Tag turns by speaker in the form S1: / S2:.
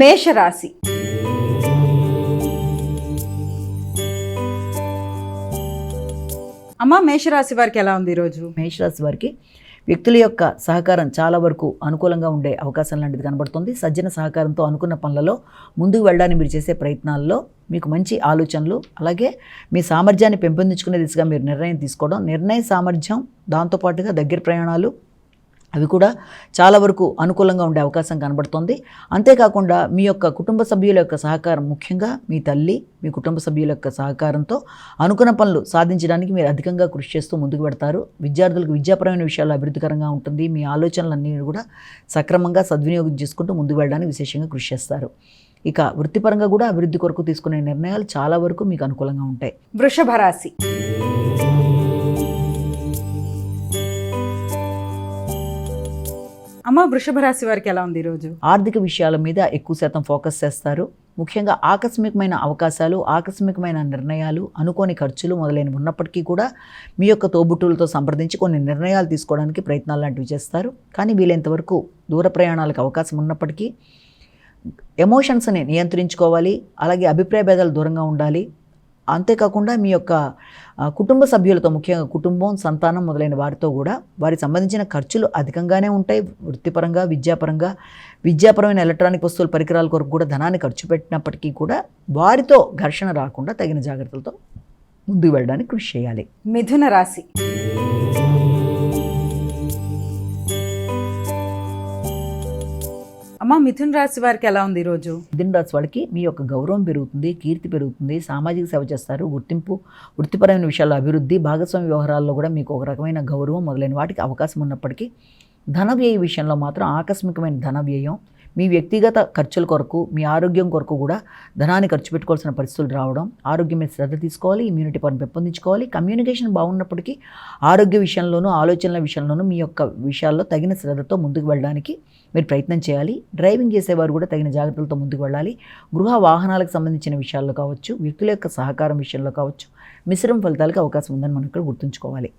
S1: మేషరాశి. అమ్మ, మేషరాశి వారికి ఎలా ఉంది ఈరోజు?
S2: మేషరాశి వారికి వ్యక్తుల యొక్క సహకారం చాలా వరకు అనుకూలంగా ఉండే అవకాశం లాంటిది కనబడుతుంది. సజ్జన సహకారంతో అనుకున్న పనులలో ముందుకు వెళ్ళడానికి మీరు చేసే ప్రయత్నాల్లో మీకు మంచి ఆలోచనలు, అలాగే మీ సామర్థ్యాన్ని పెంపొందించుకునే దిశగా మీరు నిర్ణయం తీసుకోవడం, నిర్ణయ సామర్థ్యం, దాంతోపాటుగా దగ్గర ప్రయాణాలు అవి కూడా చాలా వరకు అనుకూలంగా ఉండే అవకాశం కనబడుతుంది. అంతేకాకుండా మీ యొక్క కుటుంబ సభ్యుల యొక్క సహకారం, ముఖ్యంగా మీ తల్లి, మీ కుటుంబ సభ్యుల యొక్క సహకారంతో అనుకున్న పనులు సాధించడానికి మీరు అధికంగా కృషి చేస్తూ ముందుకు పెడతారు. విద్యార్థులకు విద్యాపరమైన విషయాల్లో అభివృద్ధికరంగా ఉంటుంది. మీ ఆలోచనలన్నీ కూడా సక్రమంగా సద్వినియోగం చేసుకుంటూ ముందుకు వెళ్ళడానికి విశేషంగా కృషి చేస్తారు. ఇక వృత్తిపరంగా కూడా అభివృద్ధి కొరకు తీసుకునే నిర్ణయాలు చాలా వరకు మీకు అనుకూలంగా ఉంటాయి.
S1: వృషభ రాశి. అమ్మ, వృషభ రాశి వారికి ఎలా ఉంది ఈరోజు?
S2: ఆర్థిక విషయాల మీద ఎక్కువ శాతం ఫోకస్ చేస్తారు. ముఖ్యంగా ఆకస్మికమైన అవకాశాలు, ఆకస్మికమైన నిర్ణయాలు, అనుకోని ఖర్చులు మొదలైనవి ఉన్నప్పటికీ కూడా మీ యొక్క తోబుట్టులతో సంప్రదించి కొన్ని నిర్ణయాలు తీసుకోవడానికి ప్రయత్నాలు లాంటివి చేస్తారు. కానీ వీలైనంతవరకు దూర ప్రయాణాలకు అవకాశం ఉన్నప్పటికీ ఎమోషన్స్ని నియంత్రించుకోవాలి. అలాగే అభిప్రాయ భేదాలు దూరంగా ఉండాలి. అంతేకాకుండా మీ యొక్క కుటుంబ సభ్యులతో, ముఖ్యంగా కుటుంబం, సంతానం మొదలైన వారితో కూడా వారికి సంబంధించిన ఖర్చులు అధికంగానే ఉంటాయి. వృత్తిపరంగా, విద్యాపరమైన ఎలక్ట్రానిక్ వస్తువుల పరికరాల కొరకు కూడా ధనాన్ని ఖర్చు పెట్టినప్పటికీ కూడా వారితో ఘర్షణ రాకుండా తగిన జాగ్రత్తలతో ముందుకు వెళ్ళడానికి కృషి చేయాలి.
S1: మిథున రాశి. అమ్మ, మిథున రాశి వారికి ఎలా ఉంది ఈరోజు?
S2: మిథున రాశి వాళ్ళకి మీ యొక్క గౌరవం పెరుగుతుంది, కీర్తి పెరుగుతుంది, సామాజిక సేవ చేస్తారు, గుర్తింపు, వృత్తిపరమైన విషయాల్లో అభివృద్ధి, భాగస్వామ్య వ్యవహారాల్లో కూడా మీకు ఒక రకమైన గౌరవం మొదలైన వాటికి అవకాశం ఉన్నప్పటికీ ధన వ్యయ విషయంలో మాత్రం ఆకస్మికమైన ధన వ్యయం, మీ వ్యక్తిగత ఖర్చుల కొరకు, మీ ఆరోగ్యం కొరకు కూడా ధనాన్ని ఖర్చు పెట్టుకోవాల్సిన పరిస్థితులు రావడం, ఆరోగ్యం మీద శ్రద్ధ తీసుకోవాలి, ఇమ్యూనిటీ పవర్ పెంపొందించుకోవాలి. కమ్యూనికేషన్ బాగున్నప్పటికీ ఆరోగ్య విషయంలోనూ, ఆలోచనల విషయంలోనూ మీ యొక్క విషయాల్లో తగిన శ్రద్ధతో ముందుకు వెళ్ళడానికి మీరు ప్రయత్నం చేయాలి. డ్రైవింగ్ చేసేవారు కూడా తగిన జాగ్రత్తలతో ముందుకు వెళ్ళాలి. గృహ వాహనాలకు సంబంధించిన విషయాల్లో కావచ్చు, వ్యక్తుల యొక్క సహకారం విషయంలో కావచ్చు, మిశ్రమ ఫలితాలకు అవకాశం ఉందని మనం ఇక్కడ గుర్తుంచుకోవాలి.